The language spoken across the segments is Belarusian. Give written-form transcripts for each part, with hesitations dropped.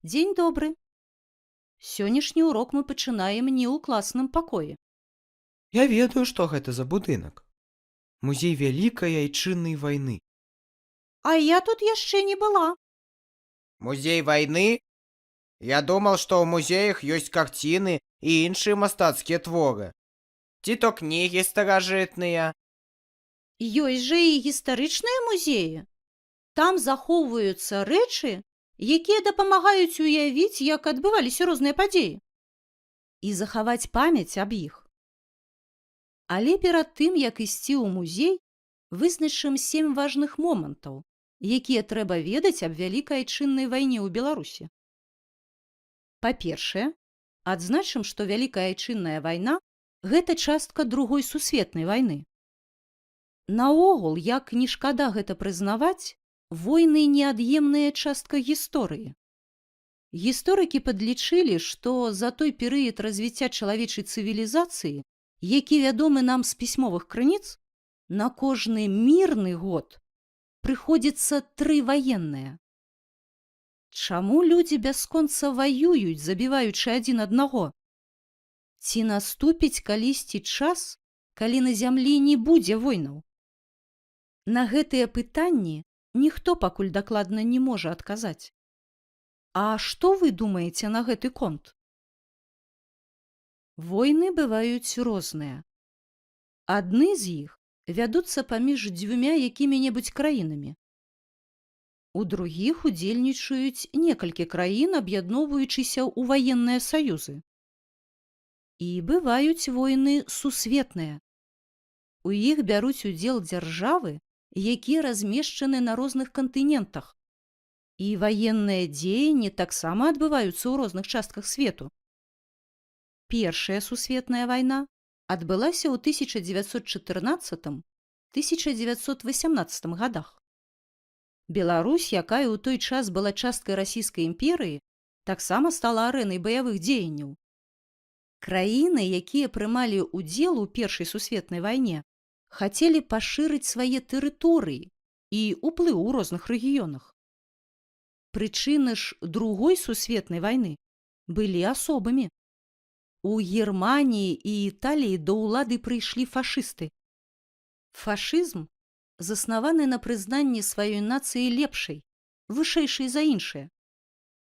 Дзень добры. Сённяшні урок мы пачынаем не ў класным пакоі. Я ведаю, што гэта за будынак. Музей вялікай айчыннай вайны. А я тут яшчэ не была. Музей войны? Я думал, што ў музеях ёсць карціны і іншыя мастацкія творы. Ці то кнігі старажытныя. Ёсць жа і гістарычныя музеі. Там захоўваюцца рэчы, якія дапамагаюць уявіць, як адбываліся розныя падзеі. І захаваць памяць аб іх. Але перад тым, як ісці ў музей, вызначым 7 важных момантаў, якія трэба ведаць аб вялікай айчыннай вайне ў Беларусі. Па-першае, адзначым, што вялікая айчынная вайна – гэта частка Другой сусветнай вайны. Наогул, як не шкада гэта прызнаваць, войны неад'емная частка гісторыі. Гісторыкі падлічылі, што за той перыяд развіцця чалавечай цывілізацыі, які вядомы нам з пісьмовых крыніц, на кожны мірны год прыходзіцца 3 ваенныя. Чаму людзі бясконца ваююць, забіваючы адзін аднаго? Ці наступіць калісьці час, калі на зямлі не будзе войнаў? На гэтыя пытанні ніхто пакуль дакладна не можа адказаць. А што вы думаеце на гэты конт? Войны бываюць розныя. Адны з іх вядуцца паміж 2 якімі-небудзь краінамі. У другіх удзельнічаюць некалькі краін, аб'ядноўваючыся ў ваенныя саюзы. І бываюць войны сусветныя. У іх бяруць удзел дзяржавы, якія размешчаны на розных кантынентах. І ваенныя дзеянні таксама адбываюцца ў розных частках свету. Першая сусветная вайна адбылася ў 1914-1918 годах. Беларусь, якая ў той час была часткай расійскай імперыі, таксама стала арэнай баявых дзеянняў. Краіны, якія прымалі ўдзел у Першай сусветнай вайне, хацелі пашырыць свае тэрыторыі і ўплыў у розных рэгіёнах. Прычыны ж Другой сусветнай вайны былі асобамі. У Германіі і Італіі да ўлады прыйшлі фашысты. Фашызм заснаваны на прызнанні сваёй нацыі лепшай, вышэйшай за іншыя.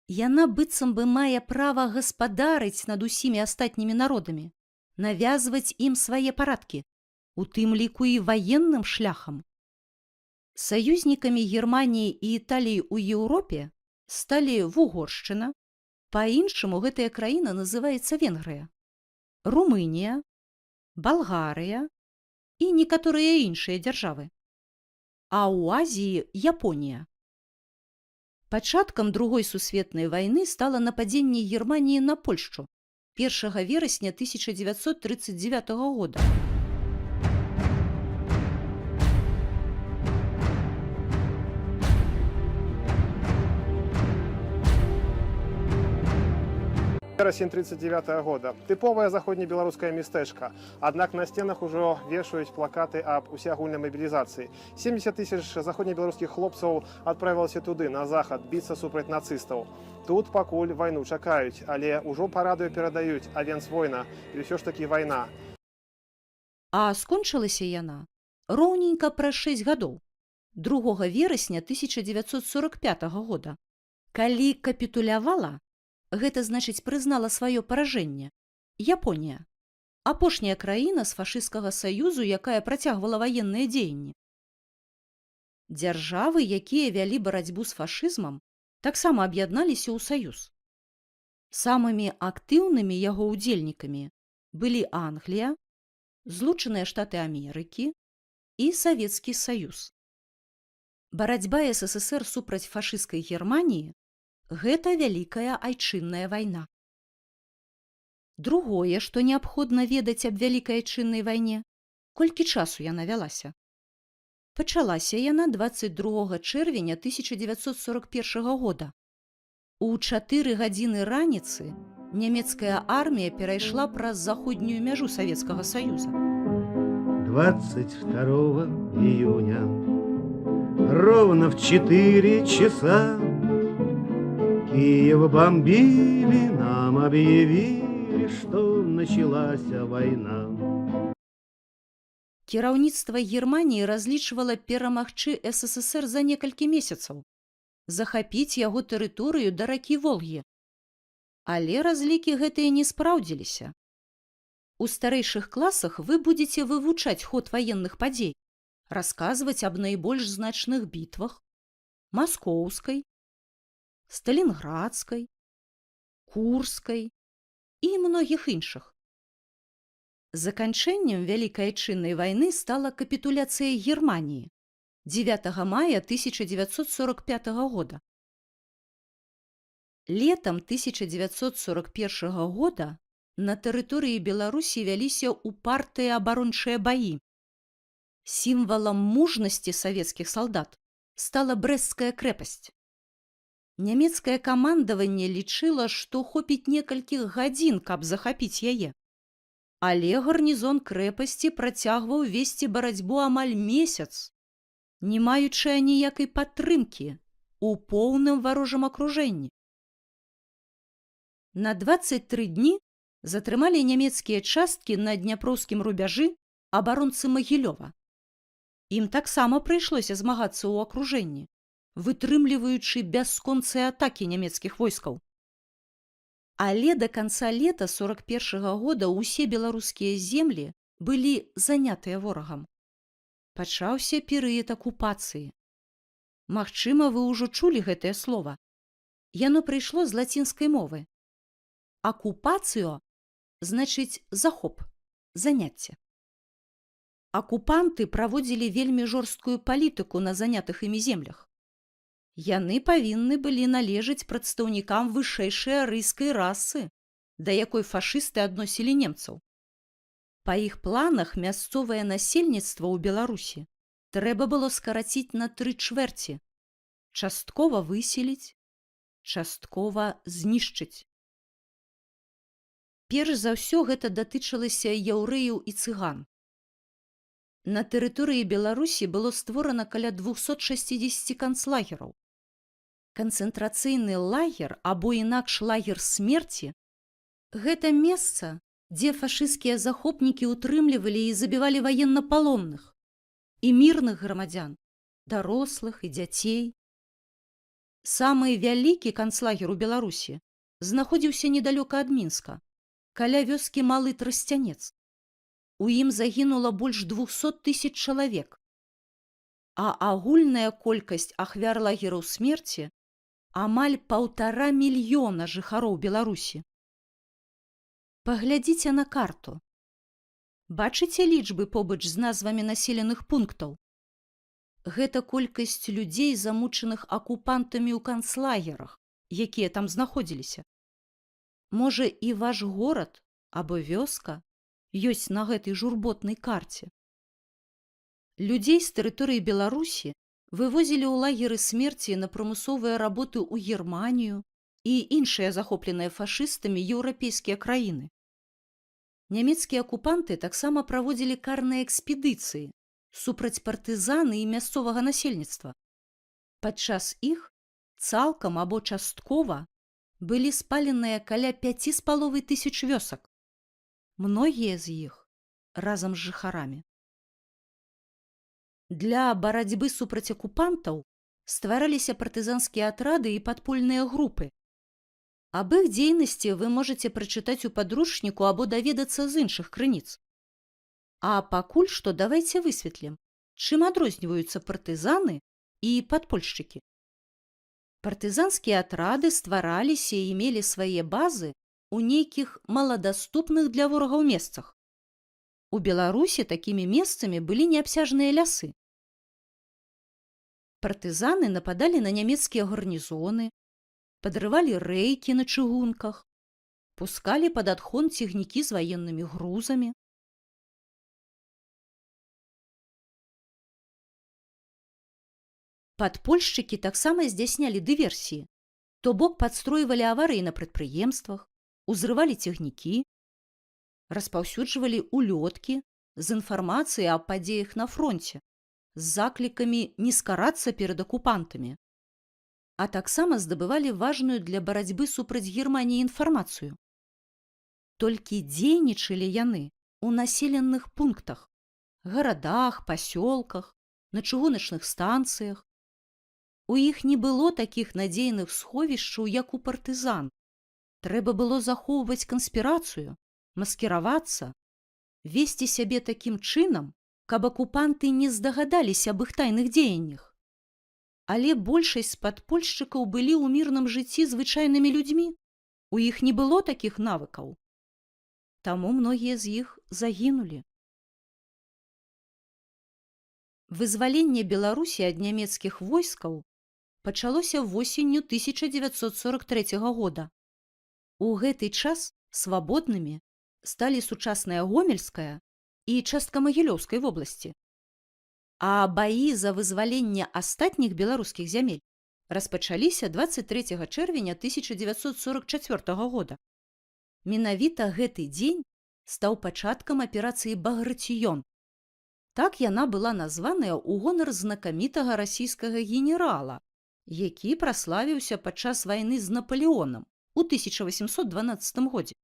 Яна быццам бы мае права гаспадарыць над усімі астатнімі народамі, навязваць ім свае парадкі, у тым ліку і ваенным шляхам. Саюзнікамі Германіі і Італіі ў Еўропе сталі Вугоршчына, па-іншаму гэтая краіна называецца Венгрыя, Румынія, Балгарыя і некаторыя іншыя дзяржавы. А ў Азіі Японія. Пачаткам Другой сусветнай вайны стала нападзенне Германіі на Польшчу 1 верасня 1939 года. Верасень 1939 года. Тыповае заходнебеларускае мястэчка. Аднак на сценах ужо вешаюць плакаты аб усеагульнай мабілізацыі. 70 000 заходнебеларускіх хлопцаў адправілася туды, на захад, біцца супраць нацыстаў. Тут пакуль вайну чакаюць, але ўжо па радыё перадаюць: авенс война, і ўсё ж такі вайна. А скончылася яна роўненька праз 6 гадоў, 2 верасня 1945 года. Калі капітулявала, гэта значыць прызнала сваё паражэнне, Японія, апошняя краіна з фашысцкага саюзу, якая працягвала ваенныя дзеянні. Дзяржавы, якія вялі барацьбу з фашызмам, таксама аб'ядналіся ў саюз. Самымі актыўнымі яго ўдзельнікамі былі Англія, Злучаныя Штаты Амерыкі і Савецкі Саюз. Барацьба СССР супраць фашысцкай Германіі – гэта вялікая айчынная вайна. Другое, што неабходна ведаць аб вялікай айчыннай вайне, колькі часу яна вялася. Пачалася яна 22 чэрвеня 1941 года. У 4 гадзіны раніцы нямецкая армія перайшла праз заходнюю мяжу Савецкага Саюза. 22 июня ровно в 4 часа Киев бомбили, нам объявили, что началась война. Кіраўніцтва Германіі разлічвала перамагчы СССР за некалькі месяцаў, захапіць яго тэрыторыю да ракі Волгі. Але разлікі гэтыя не спраўдзіліся. У старэйшых класах вы будзеце вывучаць ход ваенных падзей, расказваць аб найбольш значных бітвах Маскоўскай, Сталінградскай, Курскай і многіх іншых. Заканчэннем Вялікай Айчыннай вайны стала капітуляцыя Германіі 9 мая 1945 года. Летам 1941 года на тэрыторыі Беларусі вяліся упартыя абарончыя баі. Сімвалам мужнасці савецкіх салдат стала Брэсцкая крэпасць. Нямецкае камандаванне лічыла, што хопіць некалькіх гадзін, каб захапіць яе. Але гарнізон крэпасці працягваў весці барацьбу амаль месяц, не маючы аніякай падтрымкі, у поўным варожым акружэнні. На 23 дні затрымалі нямецкія часткі на дняпроўскім рубяжы абаронцы Магілёва. Ім таксама прыйшлося змагацца ў акружэнні, вытрымліваючы бясконцыя атакі нямецкіх войскаў. Але да канца лета 41 года ўсе беларускія землі былі занятыя ворагам. Пачаўся перыяд акупацыі. Магчыма, вы ўжо чулі гэтае слова. Яно прыйшло з лацінскай мовы. Акупацыё значыць захоп, заняцце. Акупанты праводзілі вельмі жорсткую палітыку на занятых імі землях. Яны павінны былі належаць прадстаўнікам вышэйшай арыйскай расы, да якой фашысты адносілі немцаў. Па іх планах мясцовае насельніцтва ў Беларусі трэба было скараціць на 3/4, часткова выселіць, часткова знішчыць. Перш за ўсё гэта датычылася яўрэяў і цыган. На тэрыторыі Беларусі было створана каля 260 канцлагераў. Канцэнтрацыйны лагер або інакш лагер смерці – гэта месца, дзе фашысцкія захопнікі утрымлівалі і забівалі ваеннапалонных і мірных грамадзян, дарослых і дзяцей. Самы вялікі канцлагер у Беларусі знаходзіўся недалёка ад Мінска, каля вёскі Малы Трасцянец. У ім загінула больш 200 000 чалавек, а агульная колькасць ахвяр лагераў смерці амаль 1,5 мільёна жыхароў Беларусі. Паглядзіце на карту. Бачыце лічбы побач з назвамі населеных пунктаў? Гэта колькасць людзей, замучаных акупантамі ў канцлагерах, якія там знаходзіліся. Можа, і ваш горад або вёска ёсць на гэтай журботнай карце. Людзей з тэрыторыі Беларусі вывозілі ў лагеры смерці на прымусовыя работы ў Германію і іншыя захопленыя фашыстамі еўрапейскія краіны. Нямецкія акупанты таксама праводзілі карныя экспедыцыі супраць партызаны і мясцовага насельніцтва. Падчас іх цалкам або часткова былі спаленыя каля 5,5 вёсак. Многія з іх разам з жыхарамі. Для барацьбы супраць акупантаў ствараліся партызанскія атрады і падпольныя групы. Аб іх дзейнасці вы можаце прачытаць у падручніку або даведацца з іншых крыніц. А пакуль што давайце высветлім, чым адрозніваюцца партызаны і падпольшчыкі. Партызанскія атрады ствараліся і мелі свае базы у нейкіх маладаступных для ворагаў месцах. У Беларусі такімі месцамі былі неабсяжныя лясы. Партызаны нападалі на нямецкія гарнізоны, падрывалі рэйкі на чыгунках, пускалі пад адхон цягнікі з ваеннымі грузамі. Падпольшчыкі таксама здзяйснялі дыверсіі, то бок падстройвалі аварыі на прадпрыемствах, узрывалі цягнікі, распаўсюджвалі улёткі з інфармацыяй аб падзеях на фронце, з заклікамі не скарацца перад акупантамі. а таксама здабывалі важную для барацьбы супраць Германіі інфармацыю. Толькі дзейнічалі яны ў населеных пунктах, гарадах, пасёлках, на чыгуначных станцыях. У іх не было такіх надзейных сховішчаў, як у партызан. Трэба было захоўваць канспірацыю, маскіравацца, весці сябе такім чынам, каб акупанты не здагадаліся аб іх тайных дзеяннях. Але большасць падпольшчыкаў былі ў мірным жыцці звычайнымі людзьмі. У іх не было такіх навыкаў. Таму многія з іх загінулі. Вызваленне Беларусі ад нямецкіх войскаў пачалося восенню 1943 года. У гэты час свабоднымі сталі сучасная Гомельская і частка Магілёўскай вобласці. А баі за вызваленне астатніх беларускіх зямель распачаліся 23 чэрвеня 1944 года. Менавіта гэты дзень стаў пачаткам аперацыі «Баграцыён». Так яна была названая ў гонар знакамітага расійскага генерала, які праславіўся падчас вайны з Напалеонам у 1812 годзе.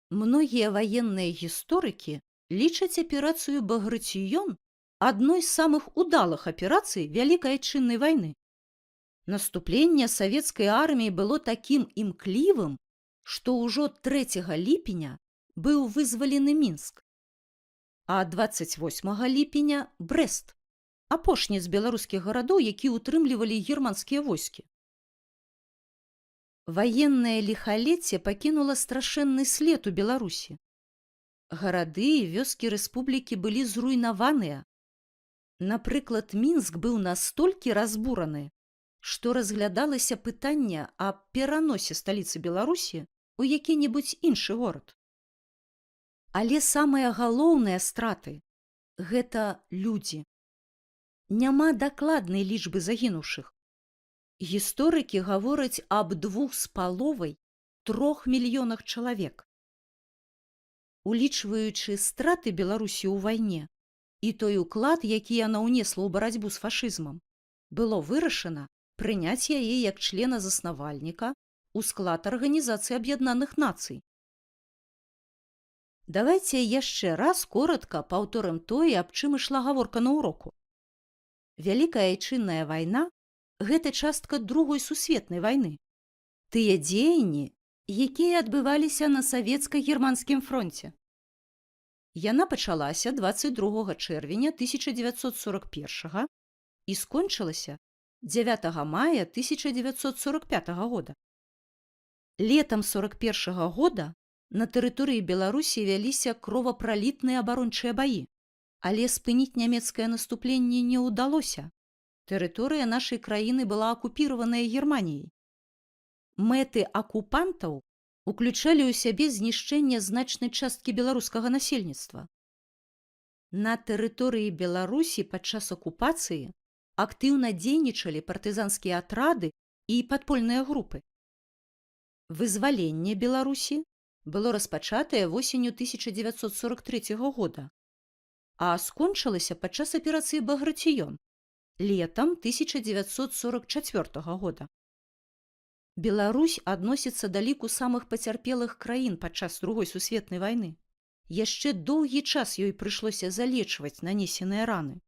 Многія ваенныя гісторыкі лічаць аперацыю «Баграцыён» адной з самых удалых аперацый Вялікай Айчыннай вайны. Наступленне савецкай арміі было такім імклівым, што ўжо 3 ліпеня быў вызвалены Мінск, а 28 ліпеня – Брэст, апошні з беларускіх гарадоў, які ўтрымлівалі германскія войскі. Ваеннае ліхалецце пакінула страшэнны след у Беларусі. Гарады і вёскі рэспублікі былі зруйнаваныя. Напрыклад, Мінск быў настолькі разбураны, што разглядалася пытанне аб пераносе сталіцы Беларусі у які-небудзь іншы горад. Але самыя галоўныя страты – гэта людзі. Няма дакладнай лічбы загінуўшых. Гісторыкі гавораць аб 2,5–3 мільёнах чалавек. Улічваючы страты Беларусі ў вайне і той уклад, які яна ўнесла ў барацьбу з фашызмам, было вырашана прыняць яе як члена-заснавальніка ў склад Арганізацыі Аб'яднаных Нацый. Давайце яшчэ раз коратка паўторым тое, аб чым ішла гаворка на ўроку. Вялікая Айчынная вайна – гэта частка Другой сусветнай вайны. Тыя дзеянні, якія адбываліся на савецка-германскім фронце. Яна пачалася 22 чэрвеня 1941 і скончылася 9 мая 1945 года. Летам 1941 года на тэрыторыі Беларусі вяліся кровапралітныя абарончыя баі, але спыніць нямецкае наступленне не ўдалося. Тэрыторыя нашай краіны была акупіраваная Германіяй. Мэты акупантаў уключалі ў сябе знішчэнне значнай часткі беларускага насельніцтва. На тэрыторыі Беларусі падчас акупацыі актыўна дзейнічалі партызанскія атрады і падпольныя групы. Вызваленне Беларусі было распачатае восенню 1943 года, а скончылася падчас аперацыі «Баграцыён» летам 1944 года. Беларусь адносіцца да ліку самых пацярпелых краін падчас Другой сусветнай вайны. Яшчэ доўгі час ёй прыйшлося залечваць нанесеныя раны.